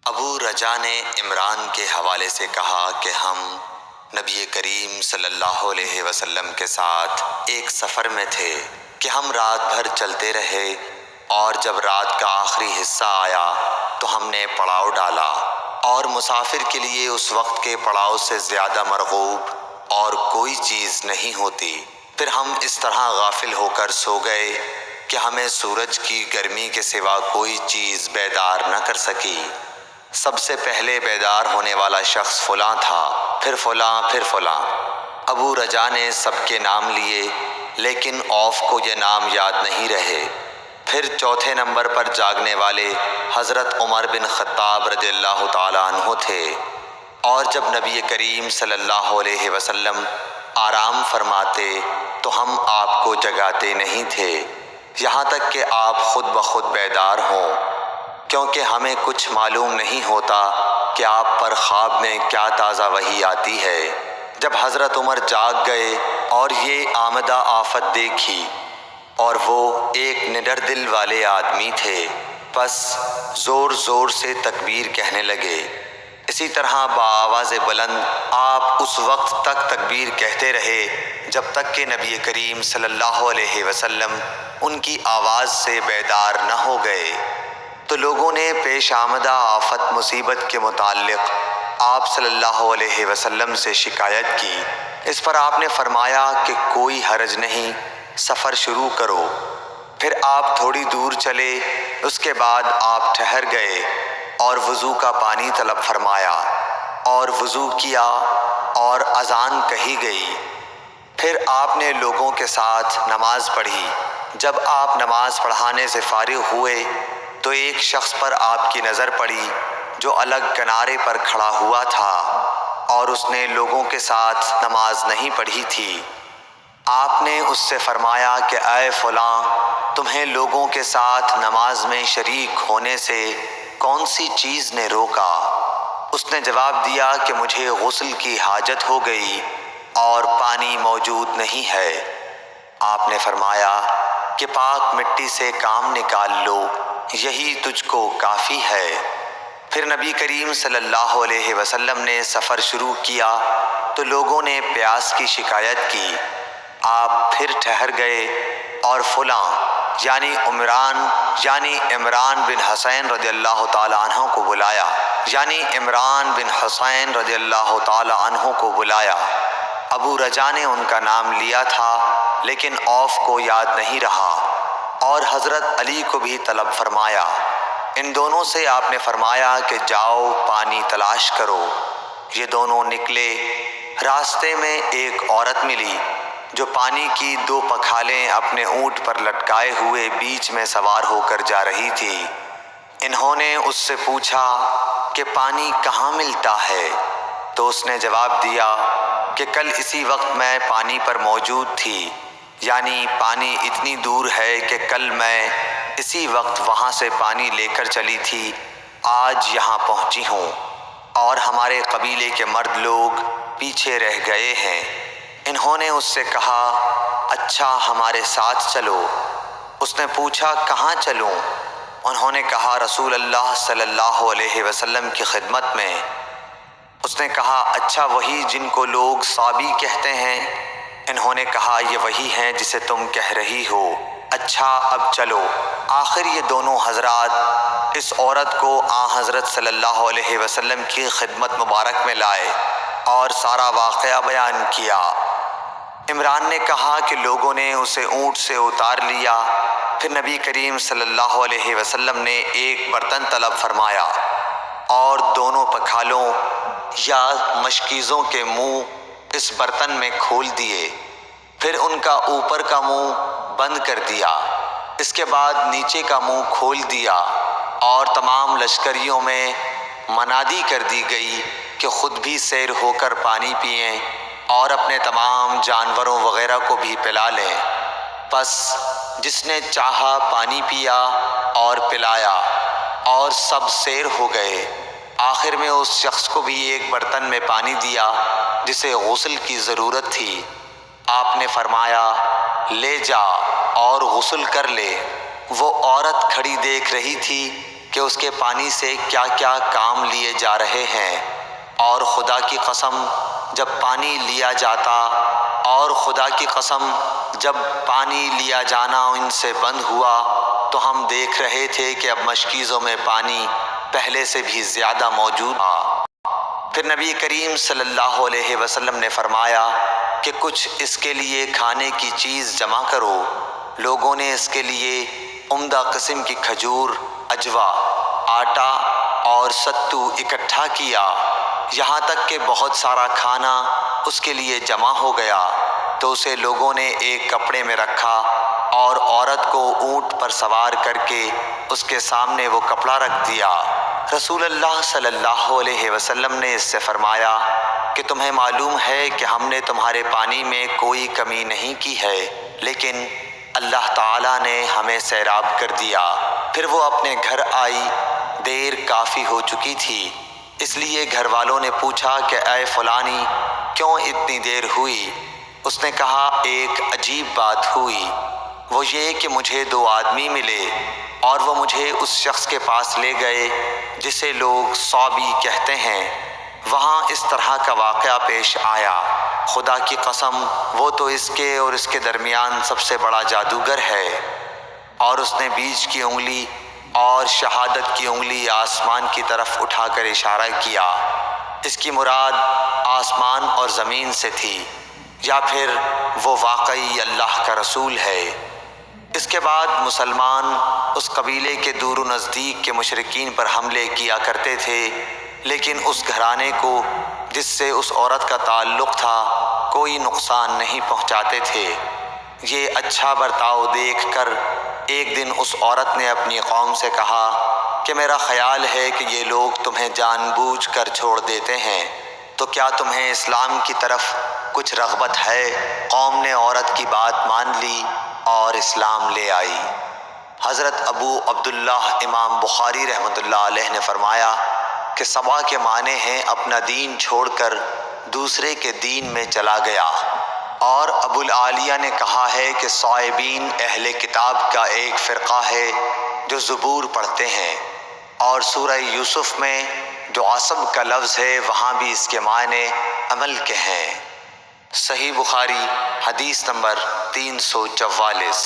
ابو رجا نے عمران کے حوالے سے کہا کہ ہم نبی کریم صلی اللہ علیہ وسلم کے ساتھ ایک سفر میں تھے کہ ہم رات بھر چلتے رہے، اور جب رات کا آخری حصہ آیا تو ہم نے پڑاؤ ڈالا، اور مسافر کے لیے اس وقت کے پڑاؤ سے زیادہ مرغوب اور کوئی چیز نہیں ہوتی۔ پھر ہم اس طرح غافل ہو کر سو گئے کہ ہمیں سورج کی گرمی کے سوا کوئی چیز بیدار نہ کر سکی۔ سب سے پہلے بیدار ہونے والا شخص فلاں تھا، پھر فلاں، پھر فلاں۔ ابو رجا نے سب کے نام لیے، لیکن اوف کو یہ نام یاد نہیں رہے۔ پھر چوتھے نمبر پر جاگنے والے حضرت عمر بن خطاب رضی اللہ تعالیٰ عنہ تھے، اور جب نبی کریم صلی اللہ علیہ وسلم آرام فرماتے تو ہم آپ کو جگاتے نہیں تھے، یہاں تک کہ آپ خود بخود بیدار ہوں، کیونکہ ہمیں کچھ معلوم نہیں ہوتا کہ آپ پر خواب میں کیا تازہ وحی آتی ہے۔ جب حضرت عمر جاگ گئے اور یہ آمدہ آفت دیکھی، اور وہ ایک نڈر دل والے آدمی تھے، بس زور زور سے تکبیر کہنے لگے۔ اسی طرح بآواز بلند آپ اس وقت تک تکبیر کہتے رہے جب تک کہ نبی کریم صلی اللہ علیہ وسلم ان کی آواز سے بیدار نہ ہو گئے۔ تو لوگوں نے پیش آمدہ آفت مصیبت کے متعلق آپ صلی اللہ علیہ وسلم سے شکایت کی۔ اس پر آپ نے فرمایا کہ کوئی حرج نہیں، سفر شروع کرو۔ پھر آپ تھوڑی دور چلے، اس کے بعد آپ ٹھہر گئے اور وضو کا پانی طلب فرمایا، اور وضو کیا اور اذان کہی گئی۔ پھر آپ نے لوگوں کے ساتھ نماز پڑھی۔ جب آپ نماز پڑھانے سے فارغ ہوئے تو ایک شخص پر آپ کی نظر پڑی جو الگ کنارے پر کھڑا ہوا تھا، اور اس نے لوگوں کے ساتھ نماز نہیں پڑھی تھی۔ آپ نے اس سے فرمایا کہ اے فلاں، تمہیں لوگوں کے ساتھ نماز میں شریک ہونے سے کون سی چیز نے روکا؟ اس نے جواب دیا کہ مجھے غسل کی حاجت ہو گئی اور پانی موجود نہیں ہے۔ آپ نے فرمایا کہ پاک مٹی سے کام نکال لو، یہی تجھ کو کافی ہے۔ پھر نبی کریم صلی اللہ علیہ وسلم نے سفر شروع کیا تو لوگوں نے پیاس کی شکایت کی۔ آپ پھر ٹھہر گئے اور فلاں یعنی عمران بن حسین رضی اللہ تعالیٰ عنہ کو بلایا۔ ابو رجا نے ان کا نام لیا تھا، لیکن اوف کو یاد نہیں رہا، اور حضرت علی کو بھی طلب فرمایا۔ ان دونوں سے آپ نے فرمایا کہ جاؤ پانی تلاش کرو۔ یہ دونوں نکلے۔ راستے میں ایک عورت ملی جو پانی کی 2 پکھالیں اپنے اونٹ پر لٹکائے ہوئے بیچ میں سوار ہو کر جا رہی تھی۔ انہوں نے اس سے پوچھا کہ پانی کہاں ملتا ہے؟ تو اس نے جواب دیا کہ کل اسی وقت میں پانی پر موجود تھی، یعنی پانی اتنی دور ہے کہ کل میں اسی وقت وہاں سے پانی لے کر چلی تھی، آج یہاں پہنچی ہوں، اور ہمارے قبیلے کے مرد لوگ پیچھے رہ گئے ہیں۔ انہوں نے اس سے کہا اچھا ہمارے ساتھ چلو۔ اس نے پوچھا کہاں چلوں؟ انہوں نے کہا رسول اللہ صلی اللہ علیہ وسلم کی خدمت میں۔ اس نے کہا اچھا وہی جن کو لوگ صابی کہتے ہیں؟ انہوں نے کہا یہ وہی ہیں جسے تم کہہ رہی ہو۔ اچھا اب چلو۔ آخر یہ دونوں حضرات اس عورت کو حضرت صلی اللہ علیہ وسلم کی خدمت مبارک میں لائے اور سارا واقعہ بیان کیا۔ عمران نے کہا کہ لوگوں نے اسے اونٹ سے اتار لیا۔ پھر نبی کریم صلی اللہ علیہ وسلم نے ایک برتن طلب فرمایا اور دونوں پکھالوں یا مشکیزوں کے منہ اس برتن میں کھول دیے، پھر ان کا اوپر کا منہ بند کر دیا، اس کے بعد نیچے کا منہ کھول دیا، اور تمام لشکریوں میں منادی کر دی گئی کہ خود بھی سیر ہو کر پانی پئیں اور اپنے تمام جانوروں وغیرہ کو بھی پلا لیں۔ پس جس نے چاہا پانی پیا اور پلایا، اور سب سیر ہو گئے۔ آخر میں اس شخص کو بھی ایک برتن میں پانی دیا جسے غسل کی ضرورت تھی۔ آپ نے فرمایا لے جا اور غسل کر لے۔ وہ عورت کھڑی دیکھ رہی تھی کہ اس کے پانی سے کیا کیا کام لیے جا رہے ہیں، اور خدا کی قسم جب پانی لیا جاتا اور خدا کی قسم جب پانی لیا جانا ان سے بند ہوا تو ہم دیکھ رہے تھے کہ اب مشکیزوں میں پانی پہلے سے بھی زیادہ موجود تھا۔ پھر نبی کریم صلی اللہ علیہ وسلم نے فرمایا کہ کچھ اس کے لیے کھانے کی چیز جمع کرو۔ لوگوں نے اس کے لیے عمدہ قسم کی کھجور، اجوا، آٹا اور ستو اکٹھا کیا، یہاں تک کہ بہت سارا کھانا اس کے لیے جمع ہو گیا تو اسے لوگوں نے ایک کپڑے میں رکھا اور عورت کو اونٹ پر سوار کر کے اس کے سامنے وہ کپڑا رکھ دیا۔ رسول اللہ صلی اللہ علیہ وسلم نے اس سے فرمایا کہ تمہیں معلوم ہے کہ ہم نے تمہارے پانی میں کوئی کمی نہیں کی ہے، لیکن اللہ تعالیٰ نے ہمیں سیراب کر دیا۔ پھر وہ اپنے گھر آئی، دیر کافی ہو چکی تھی، اس لیے گھر والوں نے پوچھا کہ اے فلانی کیوں اتنی دیر ہوئی؟ اس نے کہا ایک عجیب بات ہوئی، وہ یہ کہ مجھے 2 آدمی ملے اور وہ مجھے اس شخص کے پاس لے گئے جسے لوگ صابی کہتے ہیں۔ وہاں اس طرح کا واقعہ پیش آیا، خدا کی قسم وہ تو اس کے اور اس کے درمیان سب سے بڑا جادوگر ہے۔ اور اس نے بیچ کی انگلی اور شہادت کی انگلی آسمان کی طرف اٹھا کر اشارہ کیا۔ اس کی مراد آسمان اور زمین سے تھی، یا پھر وہ واقعی اللہ کا رسول ہے۔ اس کے بعد مسلمان اس قبیلے کے دور و نزدیک کے مشرکین پر حملے کیا کرتے تھے، لیکن اس گھرانے کو جس سے اس عورت کا تعلق تھا کوئی نقصان نہیں پہنچاتے تھے۔ یہ اچھا برتاؤ دیکھ کر ایک دن اس عورت نے اپنی قوم سے کہا کہ میرا خیال ہے کہ یہ لوگ تمہیں جان بوجھ کر چھوڑ دیتے ہیں، تو کیا تمہیں اسلام کی طرف کچھ رغبت ہے؟ قوم نے عورت کی بات مان لی اور اسلام لے آئی۔ حضرت ابو عبداللہ امام بخاری رحمۃ اللہ علیہ نے فرمایا کہ سبا کے معنی ہیں اپنا دین چھوڑ کر دوسرے کے دین میں چلا گیا، اور ابو العالیہ نے کہا ہے کہ صائبین اہل کتاب کا ایک فرقہ ہے جو زبور پڑھتے ہیں، اور سورہ یوسف میں جو عصب کا لفظ ہے وہاں بھی اس کے معنی عمل کے ہیں۔ صحیح بخاری حدیث نمبر 344۔